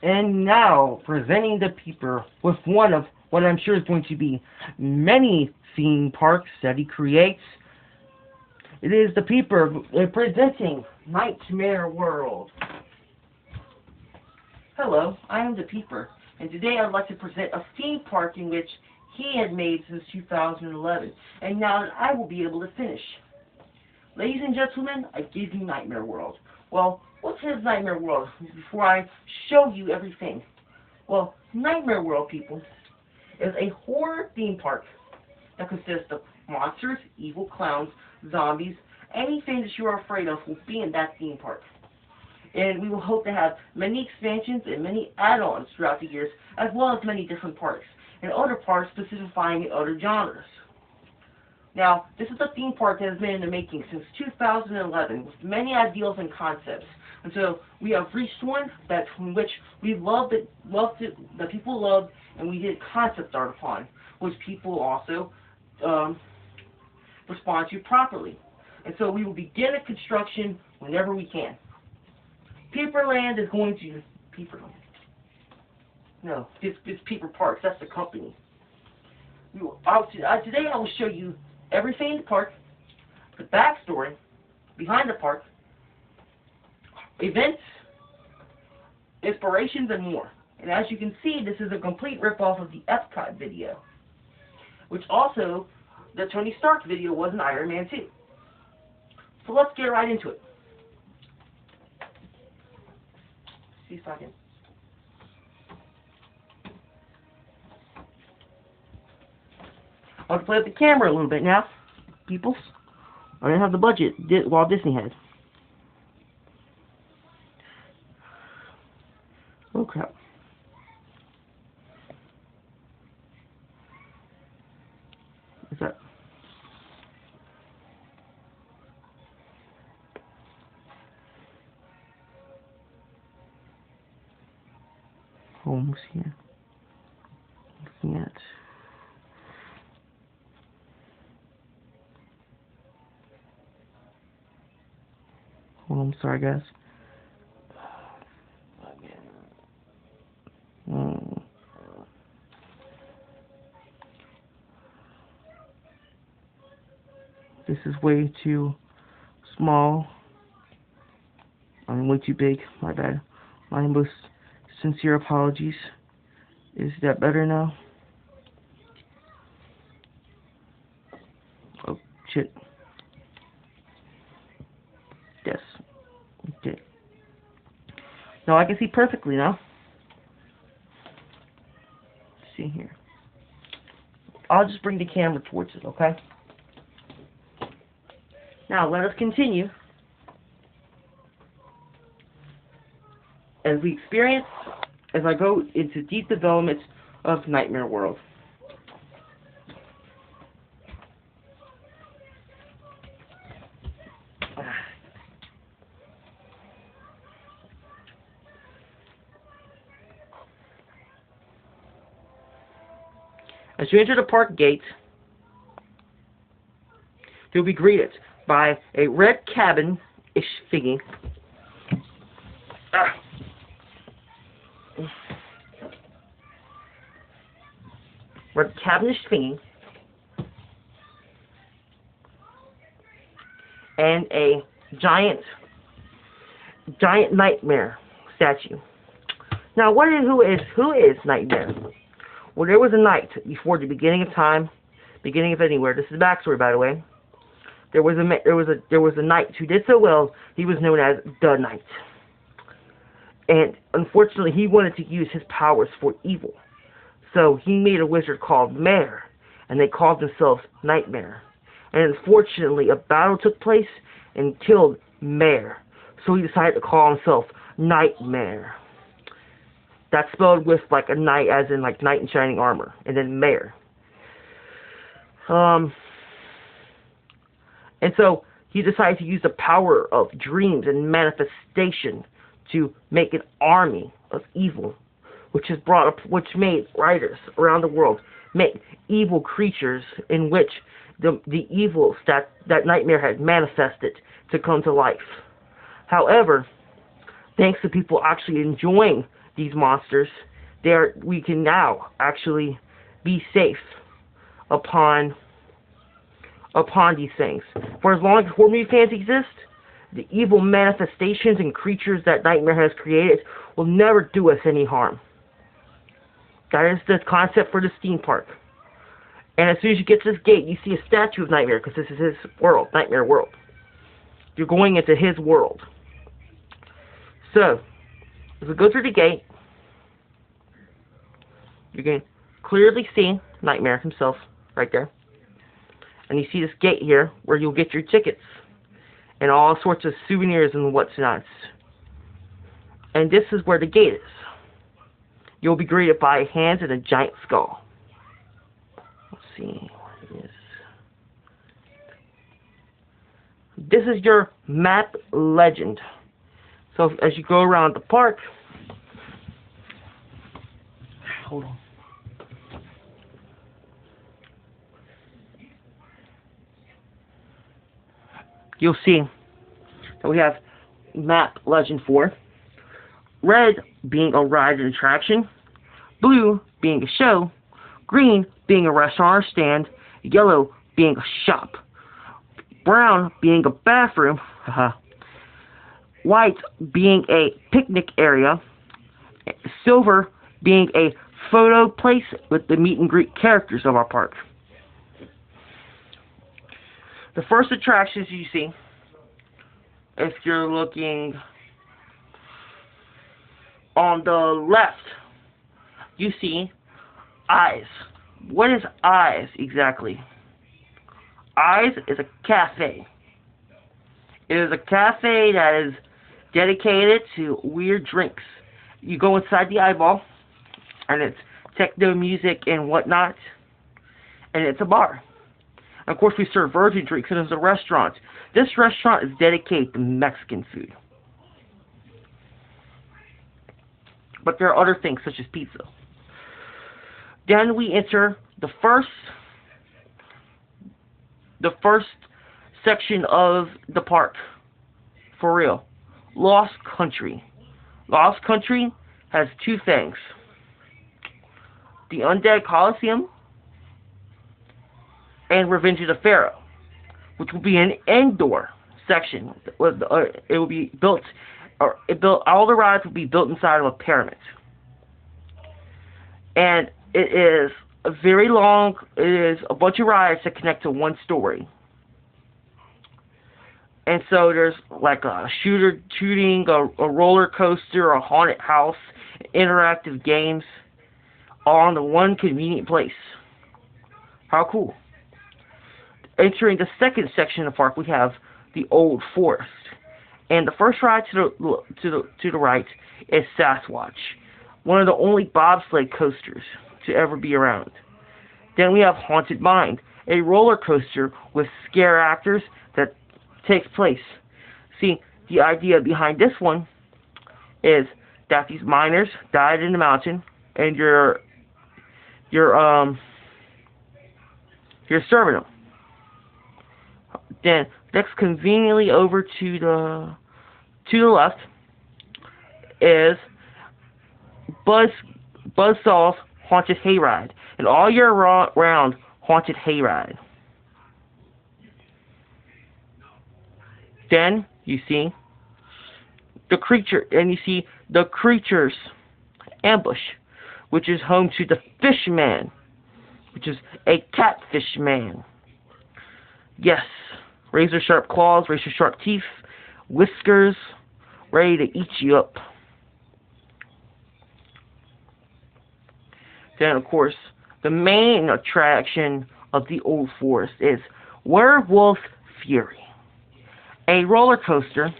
And now, presenting the Peeper with one of what I'm sure is going to be many theme parks that he creates. It is the Peeper presenting Knightmare World. Hello, I am the Peeper, and today I'd like to present a theme park in which he had made since 2011, and now that I will be able to finish. Ladies and gentlemen, I give you Knightmare World. Well, what's his Knightmare World before I show you everything? Well, Knightmare World, people, is a horror theme park that consists of monsters, evil clowns, zombies, anything that you are afraid of will be in that theme park. And we will hope to have many expansions and many add-ons throughout the years, as well as many different parks, and other parks specifying other genres. Now, this is a theme park that has been in the making since 2011, with many ideals and concepts. And so we have reached one that in which we that people loved, and we did concept art upon, which people also respond to properly. And so we will begin the construction whenever we can. Peeperland is going to Peeperland. No, it's Peeper Parks. That's the company. Today I will show you everything in the park, the backstory behind the park, events, inspirations, and more. And as you can see, this is a complete ripoff of the Epcot video, which also the Tony Stark video was in Iron Man 2. So let's get right into it. See if I can. I'll play with the camera a little bit now, peoples. I didn't have the budget Walt Disney had. Oh crap. What's that? Homes here. Looking at. Hold on, I'm sorry, guys. This is way too small. I mean, way too big. My bad. My most sincere apologies. Is that better now? Oh, shit. Yes. Okay. Now I can see perfectly now. Let's see here. I'll just bring the camera towards it, okay? Now let us continue as we experience, as I go into deep development of Knightmare World. As you enter the park gate, you'll be greeted by a red cabin-ish thingy. Red cabin-ish thingy. And a giant Knightmare statue. Now, who is Knightmare? Well, there was a knight before the beginning of time, beginning of anywhere. This is the backstory, by the way. There was a knight who did so well. He was known as the Knight, and unfortunately, he wanted to use his powers for evil. So he made a wizard called Mare, and they called themselves Knightmare. And unfortunately, a battle took place and killed Mare. So he decided to call himself Knightmare. That's spelled with like a knight, as in like knight in shining armor, and then Mare. And so he decided to use the power of dreams and manifestation to make an army of evil, which made writers around the world make evil creatures in which the evils that Knightmare had manifested to come to life. However, thanks to people actually enjoying these monsters, we can now actually be safe upon these things. For as long as horror movie fans exist, the evil manifestations and creatures that Knightmare has created will never do us any harm. That is the concept for this theme park. And as soon as you get to this gate, you see a statue of Knightmare, because this is his world, Knightmare world. You're going into his world. So, as we go through the gate, you can clearly see Knightmare himself right there. And you see this gate here where you'll get your tickets and all sorts of souvenirs and whatnot. And this is where the gate is. You'll be greeted by hands and a giant skull. Let's see what it is. This is your map legend. So as you go around the park, hold on. You'll see that we have map legend 4. Red being a ride and attraction, blue being a show, green being a restaurant or stand, yellow being a shop, brown being a bathroom, white being a picnic area, silver being a photo place with the meet and greet characters of our park. The first attractions you see, if you're looking on the left, you see Eyes. What is Eyes exactly? Eyes is a cafe. It is a cafe that is dedicated to weird drinks. You go inside the eyeball, and it's techno music and whatnot, and it's a bar. And of course, we serve virgin drinks, and it's a restaurant. This restaurant is dedicated to Mexican food. But there are other things, such as pizza. Then we enter the first section of the park. For real. Lost Country. Lost Country has two things. The Undead Coliseum and Revenge of the Pharaoh, which will be an indoor section. It will be built, all the rides will be built inside of a pyramid. And it is very long. It is a bunch of rides that connect to one story. And so there's like a shooting, a roller coaster, a haunted house, interactive games, all in the one convenient place. How cool. Entering the second section of the park, we have the Old Forest. And the first ride to the right is Sasquatch, one of the only bobsleigh coasters to ever be around. Then we have Haunted Mind, a roller coaster with scare actors that takes place. See, the idea behind this one is that these miners died in the mountain, and you're serving them. Then next, conveniently over to the left, is Buzzsaw's Haunted Hayride, an all year round haunted hayride. Then you see the Creature's Ambush, which is home to the Fishman, which is a catfish man. Yes, razor sharp claws, razor sharp teeth, whiskers, ready to eat you up. Then, of course, the main attraction of the Old Forest is Werewolf Fury, a roller coaster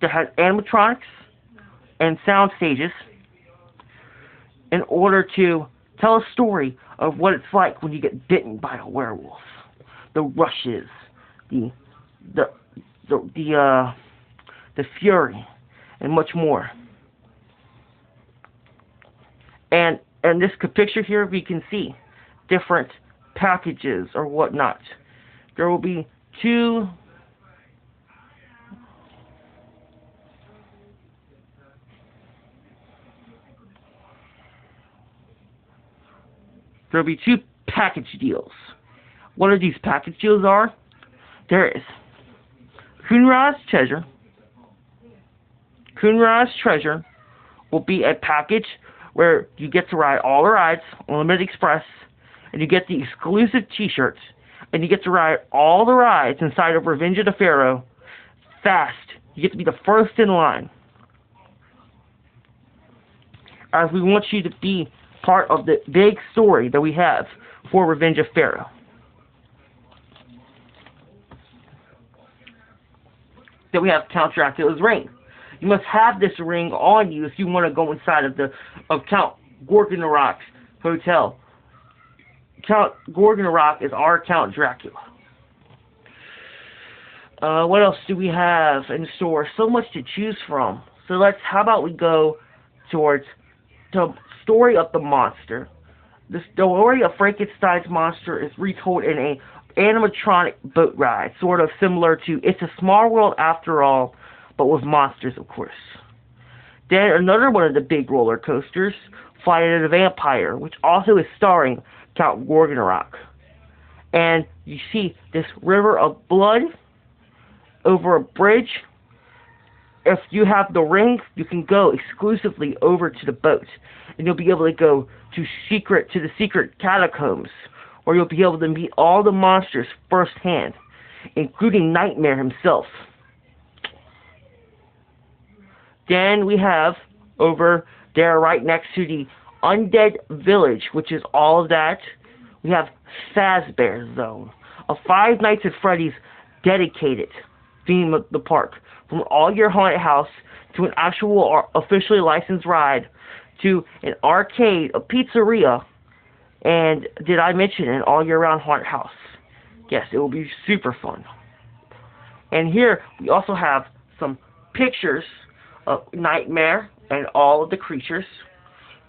that has animatronics and sound stages in order to tell a story of what it's like when you get bitten by a werewolf. The rushes, the fury, and much more. And in this picture here, we can see different packages or whatnot. There will be two there will be 2 package deals. What are these package deals are? There is Kunra's Treasure. Kunra's Treasure will be a package where you get to ride all the rides on Limited Express, and you get the exclusive t-shirts, and you get to ride all the rides inside of Revenge of the Pharaoh fast. You get to be the first in line, as we want you to be part of the big story that we have for Revenge of Pharaoh. Then we have Count Dracula's ring. You must have this ring on you if you want to go inside of Count Gorgonarok's hotel. Count Gorgonarok is our Count Dracula. What else do we have in store? So much to choose from. So how about we go towards the story of the monster. The story of Frankenstein's monster is retold in a animatronic boat ride, sort of similar to It's a Small World After All, but with monsters, of course. Then another one of the big roller coasters, Flight of the Vampire, which also is starring Count Gorgonarok. And you see this river of blood over a bridge. If you have the ring, you can go exclusively over to the boat, and you'll be able to go to the secret catacombs, where you'll be able to meet all the monsters firsthand, including Knightmare himself. Then we have over there, right next to the Undead Village, which is all of that, we have Fazbear Zone, a Five Nights at Freddy's dedicated theme of the park. From all your haunted house to an actual officially licensed ride to an arcade, a pizzeria, and did I mention an all-year-round haunted house? Yes, it will be super fun. And here we also have some pictures of Knightmare and all of the creatures.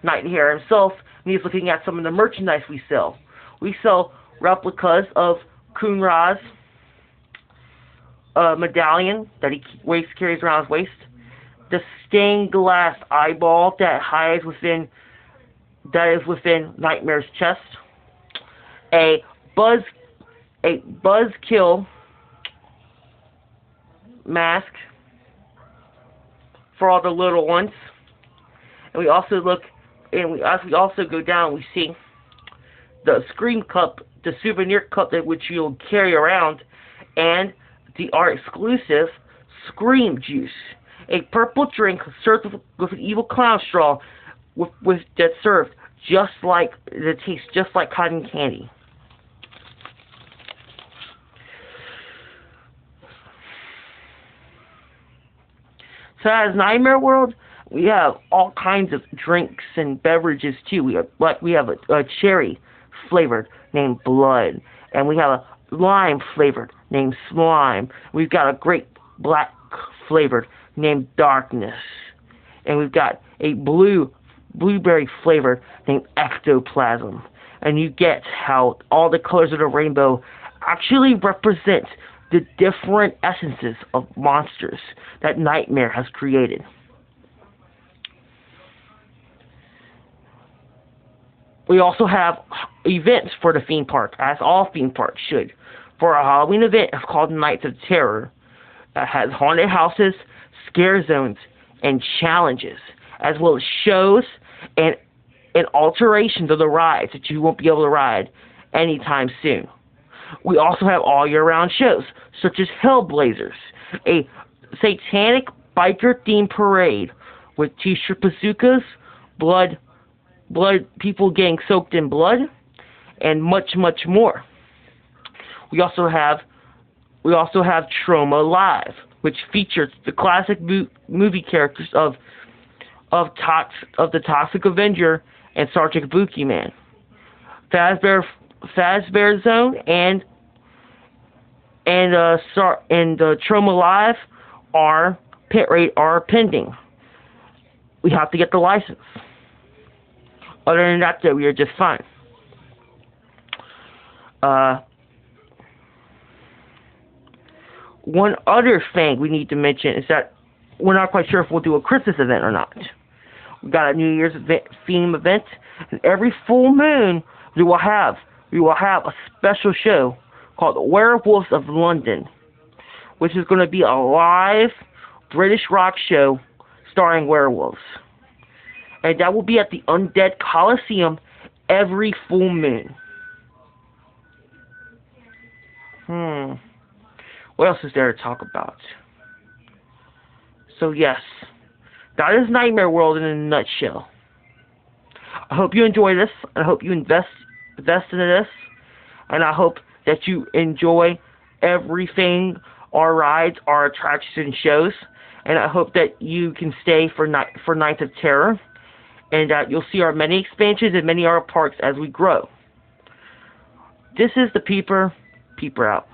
Knightmare himself, and he's looking at some of the merchandise we sell. We sell replicas of Kunra's medallion that he carries around his waist, the stained glass eyeball that is within Knightmare's chest, a buzzkill mask for all the little ones, and we also as we also go down, we see the Scream Cup, the souvenir cup which you'll carry around, and our exclusive Scream Juice, a purple drink served with an evil clown straw, that's served that tastes just like cotton candy. So as Knightmare World, we have all kinds of drinks and beverages too. We have a cherry flavored named Blood, and we have a lime flavored named Slime. We've got a grape black flavored named Darkness, and we've got a blueberry flavored named Ectoplasm. And you get how all the colors of the rainbow actually represent the different essences of monsters that Knightmare has created. We also have events for the theme park, as all theme parks should. For a Halloween event, it's called Nights of Terror, that has haunted houses, scare zones, and challenges, as well as shows and alterations of the rides that you won't be able to ride anytime soon. We also have all year-round shows, such as Hellblazers, a satanic biker-themed parade with t-shirt bazookas, blood, people getting soaked in blood, and much, much more. We also have Trauma Live, which features the classic movie characters of the Toxic Avenger and Sergeant Kabuki Man. Fazbear Zone and Trauma Live are pending. We have to get the license. Other than that, though, we are just fine. One other thing we need to mention is that we're not quite sure if we'll do a Christmas event or not. We got a New Year's theme event, and every full moon we will have a special show called Werewolves of London, which is going to be a live British rock show starring werewolves. And that will be at the Undead Coliseum every full moon. What else is there to talk about? So yes, that is Knightmare World in a nutshell. I hope you enjoy this. I hope you invest in this. And I hope that you enjoy everything, our rides, our attractions and shows. And I hope that you can stay for Nights of Terror. And that you'll see our many expansions and many other parks as we grow. This is the Peeper. Peeper out.